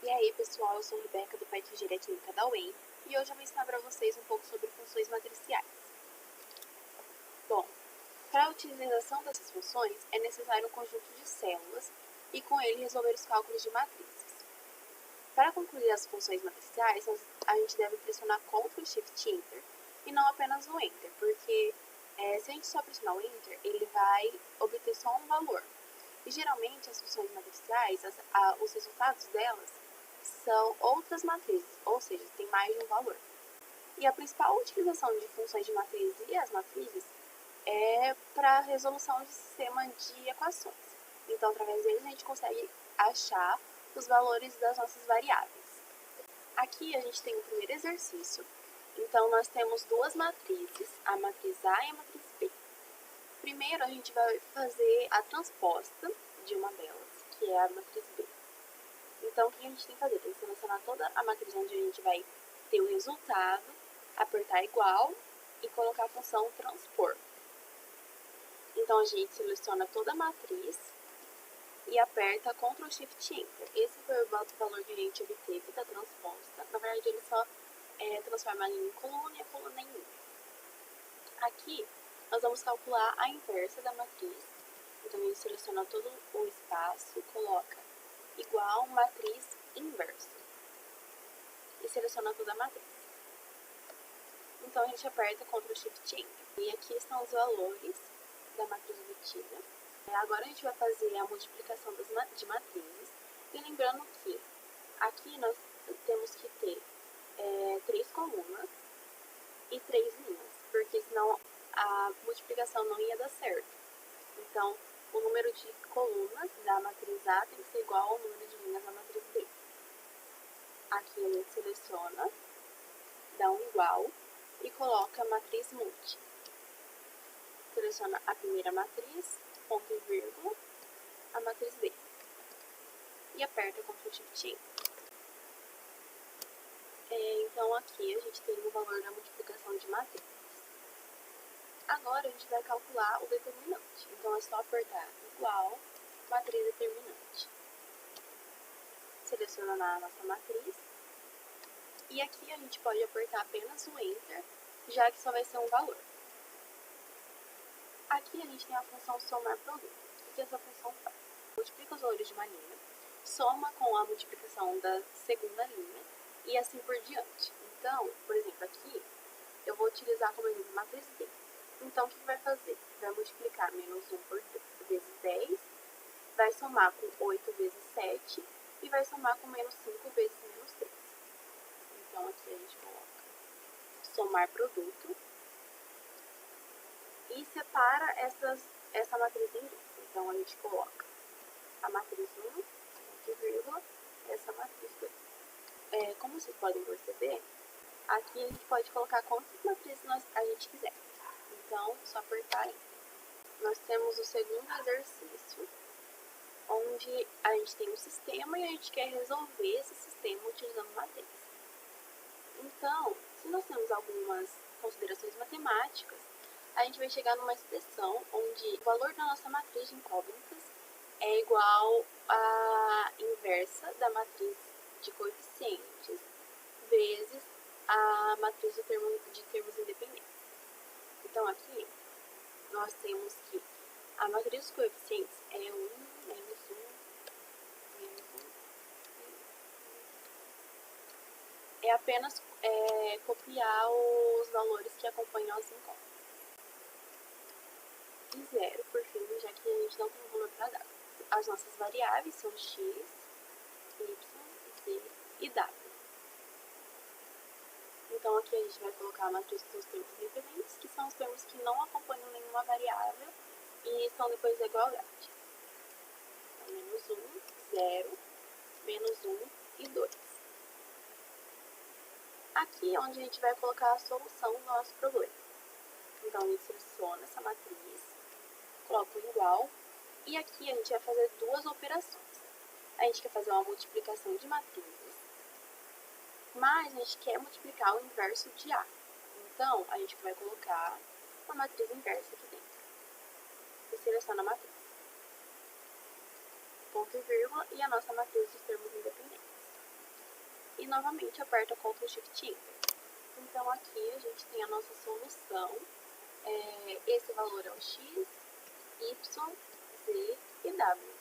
E aí pessoal, eu sou a Rebeca do PET Engenharia Qui da UEM e hoje eu vou ensinar para vocês um pouco sobre funções matriciais. Bom, para a utilização dessas funções é necessário um conjunto de células e com ele resolver os cálculos de matrizes. Para concluir as funções matriciais, a gente deve pressionar Ctrl Shift Enter e não apenas o Enter, porque se a gente só pressionar o Enter, ele vai obter só um valor. E geralmente as funções matriciais, os resultados delas são outras matrizes, ou seja, tem mais de um valor. E a principal utilização de funções de matriz e as matrizes é para a resolução de sistema de equações. Então, através deles, a gente consegue achar os valores das nossas variáveis. Aqui a gente tem o primeiro exercício. Então, nós temos duas matrizes, a matriz A e a matriz B. Primeiro, a gente vai fazer a transposta de uma delas, que é a matriz B. Então, o que a gente tem que fazer? Tem que selecionar toda a matriz onde a gente vai ter o resultado, apertar igual e colocar a função transpor. Então, a gente seleciona toda a matriz e aperta Ctrl Shift Enter. Esse foi o valor que a gente obteve da transposta. Na verdade, ele só transforma a linha em coluna e a coluna em linha. Aqui, nós vamos calcular a inversa da matriz. Então, a gente seleciona todo o espaço e coloca igual matriz.inverso e seleciona toda a matriz. Então, a gente aperta Ctrl Shift Enter. E aqui estão os valores da matriz obtida. Agora, a gente vai fazer a multiplicação de matrizes. E lembrando que aqui nós temos que ter 3 colunas e 3 linhas, porque senão a multiplicação não ia dar certo. Então, o número de colunas da matriz A tem que ser igual ao número de linhas da matriz B. Aqui a gente seleciona, dá um igual e coloca matriz.mult. Seleciona a primeira matriz, ponto e vírgula, a matriz B. E aperta Ctrl Shift Enter. Então aqui a gente tem o valor da multiplicação de matrizes. Agora a gente vai calcular o determinante. Então é só apertar igual, matriz determinante. Selecionar a nossa matriz. E aqui a gente pode apertar apenas o Enter, já que só vai ser um valor. Aqui a gente tem a função somar produto. O que essa função faz? Multiplica os valores de uma linha, soma com a multiplicação da segunda linha e assim por diante. Então, por exemplo, aqui eu vou utilizar como exemplo a matriz B. Então, o que vai fazer? Vai multiplicar menos 1 vezes 10, vai somar com 8 vezes 7 e vai somar com menos 5 vezes menos 3. Então, aqui a gente coloca somar produto e separa essa matriz em duas. Então, a gente coloca a matriz 1, ponto, vírgula, essa matriz 2. Como vocês podem perceber, aqui a gente pode colocar quantas matrizes a gente quiser. Então, só apertar Enter. Nós temos o segundo exercício, onde a gente tem um sistema e a gente quer resolver esse sistema utilizando matriz. Então, se nós temos algumas considerações matemáticas, a gente vai chegar numa expressão onde o valor da nossa matriz de incógnitas é igual à inversa da matriz de coeficientes vezes a matriz de termos independentes. Então, aqui, nós temos que a matriz dos coeficientes é 1, menos 1, menos 1. É apenas copiar os valores que acompanham as incógnitas. E 0, por fim, já que a gente não tem um valor para dar. As nossas variáveis são x, y, z e w. Então, aqui a gente vai colocar a matriz dos termos independentes, que são os termos que não acompanham nenhuma variável e estão depois da igualdade. Então, menos 1, 0, menos 1 e 2. Aqui é onde a gente vai colocar a solução do nosso problema. Então, a gente seleciona essa matriz, coloca o igual, e aqui a gente vai fazer duas operações. A gente quer fazer uma multiplicação de matrizes, mas a gente quer multiplicar o inverso de A. Então, a gente vai colocar a matriz inversa aqui dentro. E seleciona a matriz. Ponto e vírgula e a nossa matriz dos termos independentes. e novamente aperto Ctrl Shift Enter. Então aqui a gente tem a nossa solução, esse valor é o x, y, z e w.